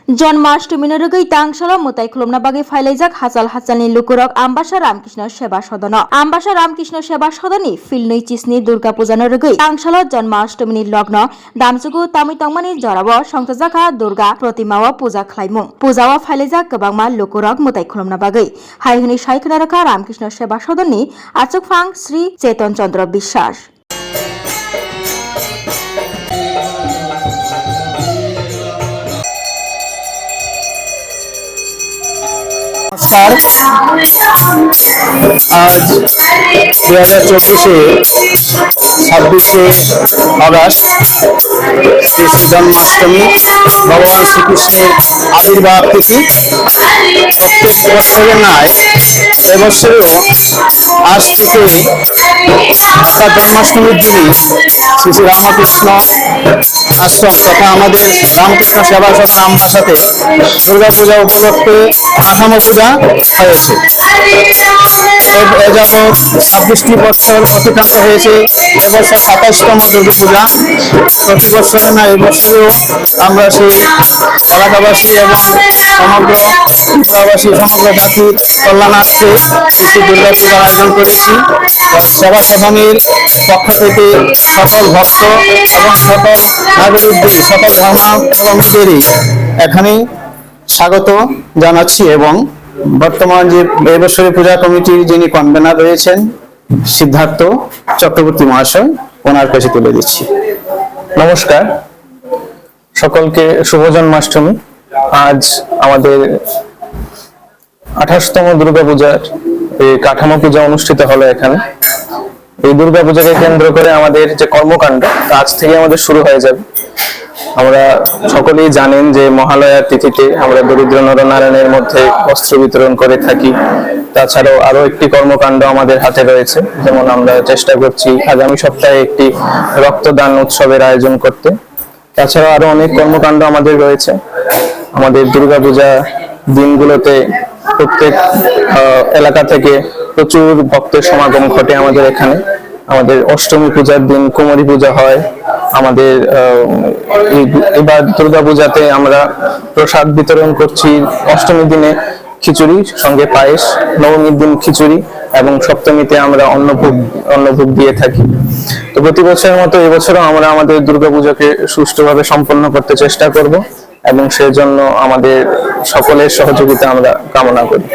जन्माष्टमी रगै तांगशाला मुताई खुलुमना बागै फाइलाइजाक हाजाल हाजालनि लुकुरक आम्बासा रामकृष्ण सेवा सदन आम्बासा रामकृष्ण सेवा सदननि फिल्डनै चिसनि दुर्गा पूजा रगै तांगशाला जन्माष्टमीनि लग्न दामजुगु तामितंमानि जराव संतजाखा दुर्गा प्रतिमाव पूजा खालायमुं पूजाव फाइलाइजाक गोबांमा लुकुरक मुताई खुलुमना बागै हायहनि सायखना रखा रामकृष्ण सेवा सदननि आचुकफां श्री चेतन चंद्र বিশ্বাস। नमस्कार। आज 2024 26 अगस्त श्री जन्माष्टमी भगवान श्रीकृष्णের आविर्भाव तिथि। प्रत्येक বছরের ন্যায় এবছরেও আজ থেকে জন্মাষ্টমীর দিনই শ্রী শ্রী রামকৃষ্ণ আশ্রম তথা আমাদের রামকৃষ্ণ সেবা সদন আমবাসাতে দুর্গা পূজা উপলক্ষে কাঠামো পূজা হয়েছে। এ যাবৎ 26টি বছর অতিক্রান্ত হয়েছে। এবছর 27তম দুর্গা পূজা। প্রতি বছরে না এবছরেও আমরা সেই এলাকাবাসী এবং সমগ্র ত্রিপুরাবাসী সমগ্র জাতির কল্যাণার্থে একটি দুর্গা পূজার আয়োজন করেছি। সেবা সদনের পক্ষ থেকে সকল ভক্ত এবং সকল নাগরিকদের সকল ধর্মাবলম্বীদেরই এখানে স্বাগত জানাচ্ছি এবং বর্তমান যে এবছরের পূজা কমিটির যিনি কনভেনার রয়েছেন সিদ্ধার্থ চক্রবর্তী মহাশয়, ওনার কাছে তুলে দিচ্ছি। নমস্কার সকলকে, শুভ জন্মাষ্টমী। আজ আমাদের 28তম দুর্গা পূজার এই কাঠামো পূজা অনুষ্ঠিত হলো এখানে। এই দুর্গা পূজাকে কেন্দ্র করে আমাদের যে কর্মকাণ্ড আজ থেকে আমাদের শুরু হয়ে যাবে। আমরা সকলেই জানেন যে মহালয়ার তিথিতে আমরা দরিদ্র নরনারায়ণের মধ্যে বস্ত্র বিতরণ করে থাকি। তাছাড়াও আরো একটি কর্মকাণ্ড আমাদের হাতে রয়েছে, যেমন আমরা চেষ্টা করছি আগামী সপ্তাহে একটি রক্তদান উৎসবের আয়োজন করতে। তাছাড়াও আরো অনেক কর্মকাণ্ড আমাদের রয়েছে। আমাদের দুর্গাপূজা দিনগুলোতে প্রত্যেক এলাকা থেকে প্রচুর ভক্তের সমাগম ঘটে আমাদের এখানে। আমাদের অষ্টমী পূজার দিন কুমারী পূজা হয়। আমাদের এবার দুর্গাপূজাতে আমরা প্রসাদ বিতরণ করছি। অষ্টমীর দিনে খিচুড়ি সঙ্গে পায়েস, নবমীর দিন খিচুড়ি এবং সপ্তমীতে আমরা অন্নভোগ দিয়ে থাকি। তো প্রতি বছরের মতো এবছরও আমরা আমাদের দুর্গাপূজাকে সুষ্ঠুভাবে সম্পন্ন করতে চেষ্টা করব এবং সেজন্য আমাদের সকলের সহযোগিতা আমরা কামনা করি।